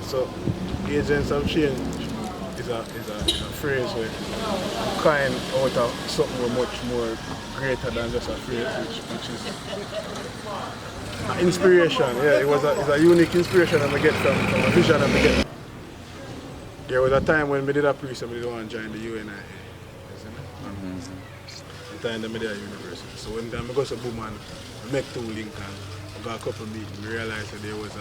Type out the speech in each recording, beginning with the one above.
So, agents of change is a phrase where kind out of something much more greater than just a phrase, which is inspiration. Yeah, it's a unique inspiration that I get from a vision that I get. There was a time when I did a priest and I didn't want to join the UNIA. The time that I did a university. So when I go to Booman, I make two links and I got a couple of meetings. We realized that there was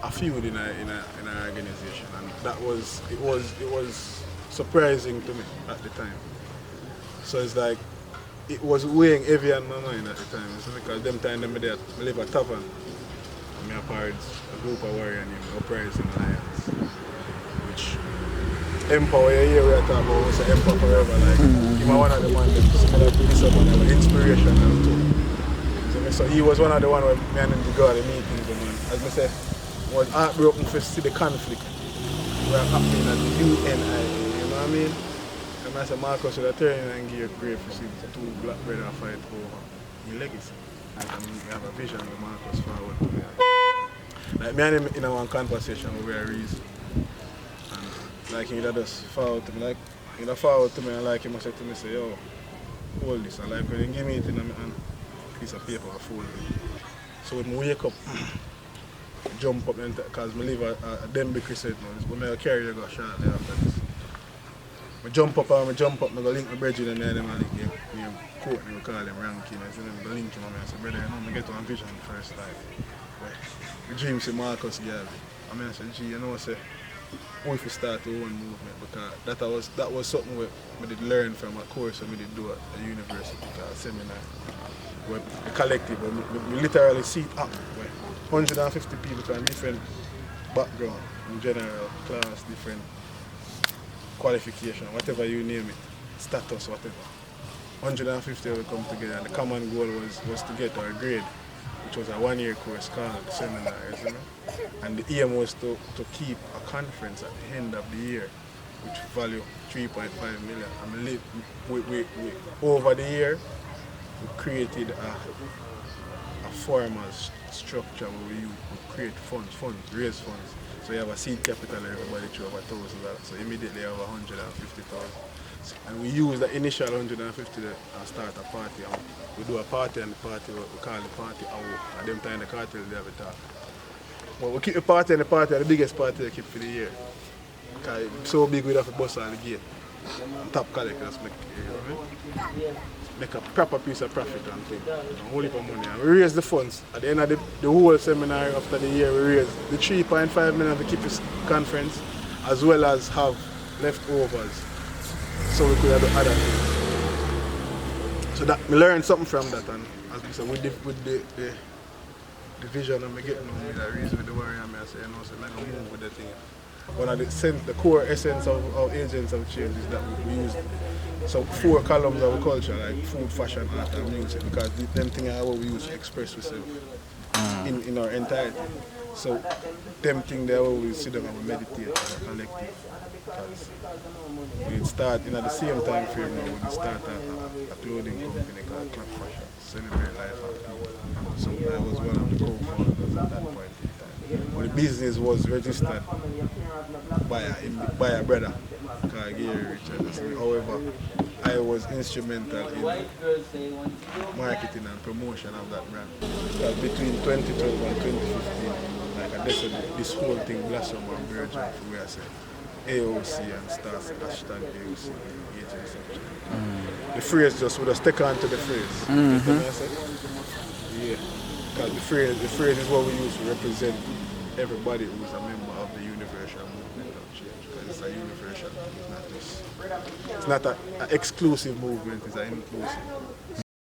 a feud in our organization, and it was surprising to me at the time. So it's like it was weighing heavy on my mind at the time. So because them time I live at tavern. And my parents, a group of warriors named Uprising Lions, which Empower here we are talking about was an Empower forever. Like he was one of the ones that similar to this one, an inspirational too. So he was one of the ones where me and him to go to the meetings, man. As I say, was heartbroken to see the conflict were happening at the UNIA, you know what I mean? And I said, Marcus should have turned and give a grave for see two black brothers fight over his legacy. And we have a vision of Marcus forward to me. Like me and him in one conversation we were reason. And like he just forward to me, like he forward to me and like he must say to me, say, yo, hold this. And like when he give me it in a piece of paper, I fold it. So when I wake up, jump up because I live at Denby Crescent now. When I carry I go shortly after this. I jump up, I go link my brethren and them and link him. Quote me, we call him ranking. I say, I go link him and I say, brother, you know, I get one vision first time. My dream say Marcus Garvey. I say, gee, you know, I say, what if we start our own movement? Because that was something I did learn from a course I did do at the university, a seminar. Where the collective, we literally see it up. 150 people from different background, in general, class, different qualification, whatever you name it, status, whatever. 150 will come together, and the common goal was to get our grade, which was a 1-year course called seminars, you know? And the aim was to keep a conference at the end of the year, which value 3.5 million. And we over the year, we created a formal structure where we create funds, raise funds. So you have a seed capital and everybody throw over $1,000. So immediately you have 150,000. And we use the initial 150 to start a party. And we do a party and the party, we call the party our. At them time the cartel they have a talk. But we keep the party and the party are the biggest party we keep for the year. Because it's so big we have to bust all the gate. And top collectors make, you know what I mean? Make a proper piece of profit and thing. A whole heap of money. And we raise the funds. At the end of the whole seminar after the year, we raise the 3.5 million to keep this conference, as well as have leftovers. So we could have the other things. So that we learned something from that, and as we said, with the vision I'm getting on with that reason with the warrior, I say, you know, so I'm going to move with the thing. One of the core essence of our agents of change is that we use some 4 columns of our culture, like food, fashion, art, and music, because them things are what we use to express ourselves in our entirety. So them things there we sit down and we meditate as a collective. Because we start in at the same time frame now, we start a clothing company called Club Fashion, celebrate life and people. So I was one of the co-founders at that point in time. But the business was registered by a brother called Gary Richardson. However, I was instrumental in marketing and promotion of that brand. Because between 2012 and 2015, like I said, this whole thing blossomed and burgeoned from where I said AOC and stars hashtag AOC agents. The phrase just would have stuck on to the phrase. You know what I said? Yeah. Because the phrase is what we use to represent everybody who is a member of the universal movement of change. Because it's a universal thing, it's not an exclusive movement, it's an inclusive.